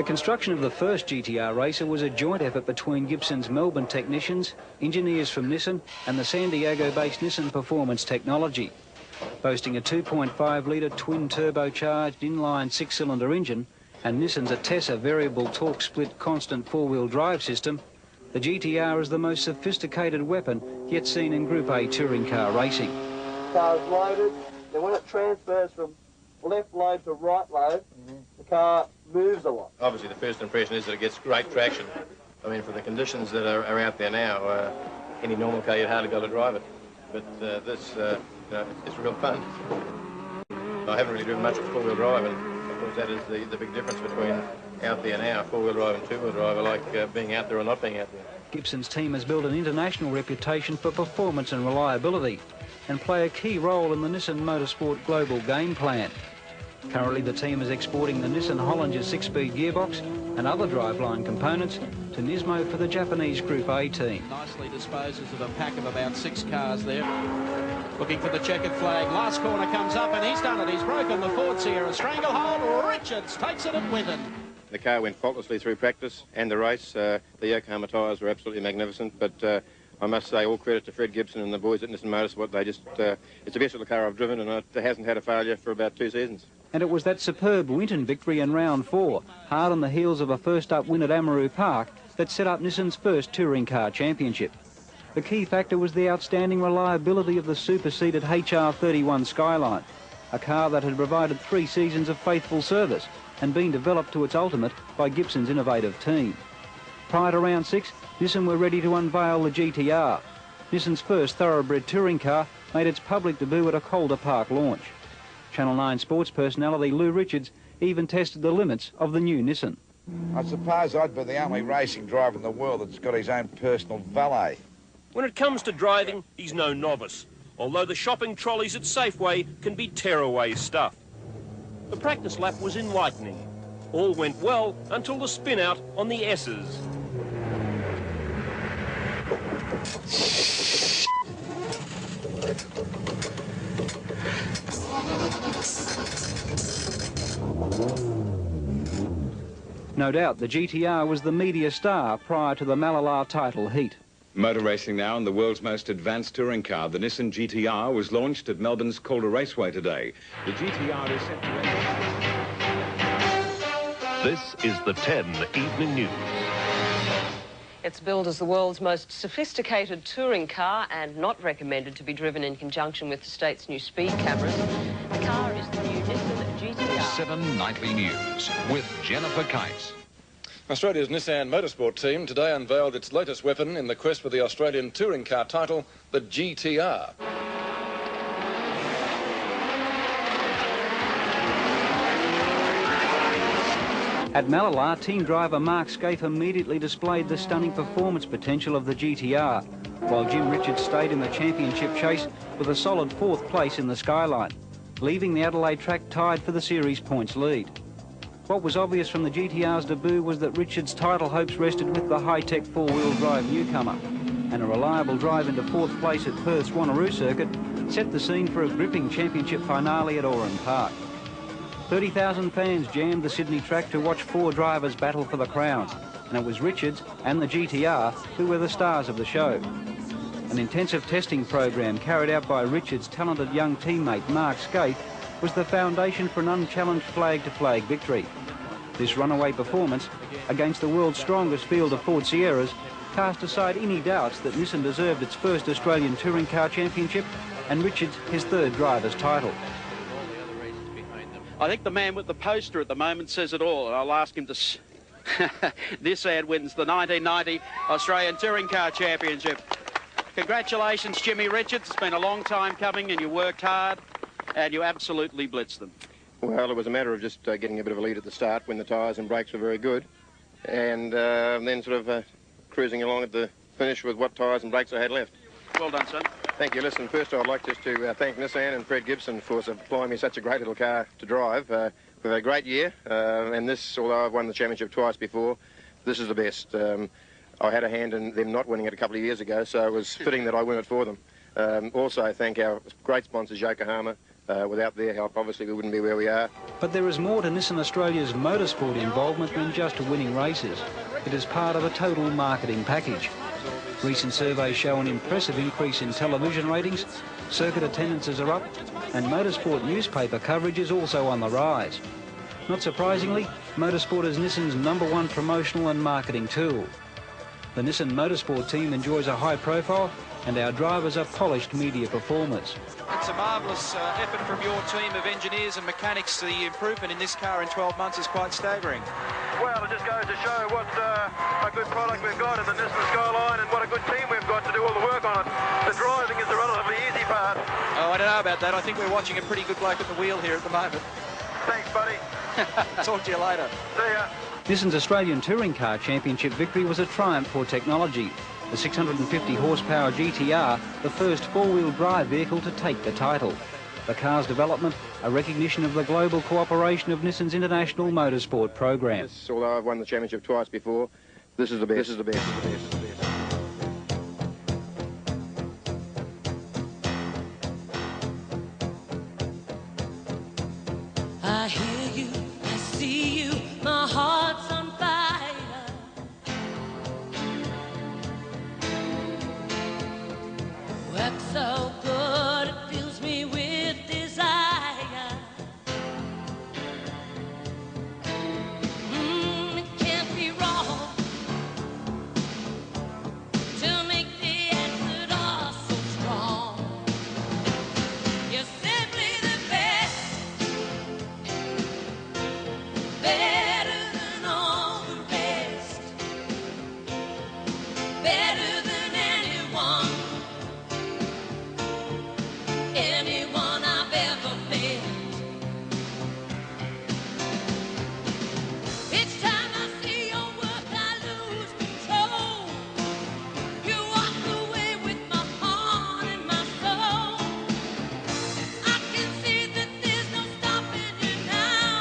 The construction of the first GTR racer was a joint effort between Gibson's Melbourne technicians, engineers from Nissan and the San Diego-based Nissan Performance Technology. Boasting a 2.5-litre twin-turbocharged inline six-cylinder engine and Nissan's Atessa variable torque split constant four-wheel drive system, the GTR is the most sophisticated weapon yet seen in Group A touring car racing. The car is loaded, then when it transfers from left load to right load, the car moves a lot. Obviously the first impression is that it gets great traction. I mean, for the conditions that are out there now, any normal car you'd hardly be able to drive it. But this, you know, it's real fun. I haven't really driven much of four-wheel drive, and of course that is the big difference between out there now, four-wheel drive and two-wheel drive. I like being out there or not being out there. Gibson's team has built an international reputation for performance and reliability and play a key role in the Nissan Motorsport global game plan. Currently the team is exporting the Nissan Hollinger 6-speed gearbox and other driveline components to Nismo for the Japanese Group A team. Nicely disposes of a pack of about 6 cars there. Looking for the checkered flag. Last corner comes up and he's done it. He's broken the Ford Sierra stranglehold. Richards takes it at Within. The car went faultlessly through practice and the race. The Yokohama tyres were absolutely magnificent, but I must say all credit to Fred Gibson and the boys at Nissan Motorsport. They just, it's the best little car I've driven, and it hasn't had a failure for about 2 seasons. And it was that superb Winton victory in round 4, hard on the heels of a first-up win at Amaru Park, that set up Nissan's first touring car championship. The key factor was the outstanding reliability of the superseded HR31 Skyline, a car that had provided 3 seasons of faithful service and been developed to its ultimate by Gibson's innovative team. Prior to round 6, Nissan were ready to unveil the GTR. Nissan's first thoroughbred touring car made its public debut at a Calder Park launch. Channel 9 sports personality Lou Richards even tested the limits of the new Nissan. I suppose I'd be the only racing driver in the world that's got his own personal valet. When it comes to driving, he's no novice, although the shopping trolleys at Safeway can be tearaway stuff. The practice lap was enlightening. All went well until the spin-out on the S's. No doubt the GTR was the media star prior to the Malala title heat. Motor racing now, and the world's most advanced touring car, the Nissan GTR, was launched at Melbourne's Calder Raceway today. The GTR is set to... This is the 10 Evening News. It's billed as the world's most sophisticated touring car and not recommended to be driven in conjunction with the state's new speed cameras. The car is the new Nissan GTR. 7 Nightly News with Jennifer Kites. Australia's Nissan Motorsport team today unveiled its latest weapon in the quest for the Australian touring car title, the GTR. At Malala, team driver Mark Scaife immediately displayed the stunning performance potential of the GTR, while Jim Richards stayed in the championship chase with a solid 4th place in the Skyline, leaving the Adelaide track tied for the series points lead. What was obvious from the GTR's debut was that Richards' title hopes rested with the high-tech four-wheel drive newcomer, and a reliable drive into 4th place at Perth's Wanneroo circuit set the scene for a gripping championship finale at Oran Park. 30,000 fans jammed the Sydney track to watch 4 drivers battle for the crown, and it was Richards and the GTR who were the stars of the show. An intensive testing program carried out by Richards' talented young teammate Mark Scaife was the foundation for an unchallenged flag-to-flag victory. This runaway performance against the world's strongest field of Ford Sierras cast aside any doubts that Nissan deserved its first Australian touring car championship and Richards his 3rd driver's title. I think the man with the poster at the moment says it all, and I'll ask him to... This ad wins the 1990 Australian Touring Car Championship. Congratulations, Jimmy Richards. It's been a long time coming, and you worked hard, and you absolutely blitzed them. Well, it was a matter of just getting a bit of a lead at the start when the tyres and brakes were very good, and then sort of cruising along at the finish with what tyres and brakes I had left. Well done, son. Thank you. Listen, first I'd like just to thank Nissan and Fred Gibson for supplying me such a great little car to drive. We've had a great year, and this, although I've won the championship twice before, this is the best. I had a hand in them not winning it a couple of years ago, so it was fitting that I win it for them. Also, thank our great sponsors, Yokohama, Without their help, obviously, we wouldn't be where we are. But there is more to Nissan Australia's motorsport involvement than just winning races. It is part of a total marketing package. Recent surveys show an impressive increase in television ratings, circuit attendances are up, and motorsport newspaper coverage is also on the rise. Not surprisingly, motorsport is Nissan's #1 promotional and marketing tool. The Nissan Motorsport team enjoys a high profile, and our drivers are polished media performers. It's a marvellous effort from your team of engineers and mechanics. The improvement in this car in 12 months is quite staggering. Well, it just goes to show what a good product we've got in the Nissan Skyline and what a good team we've got to do all the work on it. The driving is the relatively easy part. Oh, I don't know about that. I think we're watching a pretty good bloke at the wheel here at the moment. Thanks, buddy. Talk to you later. See ya. Nissan's Australian Touring Car Championship victory was a triumph for technology. The 650 horsepower GTR, the first four-wheel drive vehicle to take the title. The car's development, a recognition of the global cooperation of Nissan's international motorsport program. Although I've won the championship twice before, this is the best. This is the best. This is the best. I hear you, I see you, my heart's on fire. Work so good, it fills me with desire. It can't be wrong to make the answer all so strong. You're simply the best. Better than all the rest. Better than anyone. Anyone I've ever met. Each time I see your work, I lose control. You walk away with my heart and my soul. I can see that there's no stopping you now.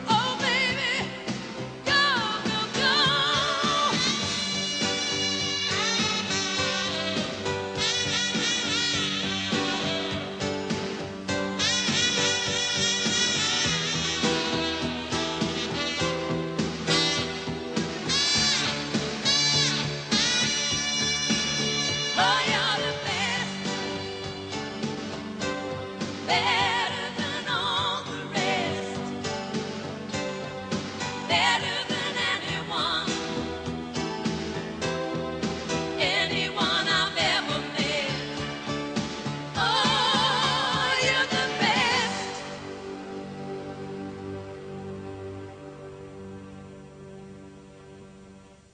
Oh, baby, go, go, go. Oh, you're the best. Best.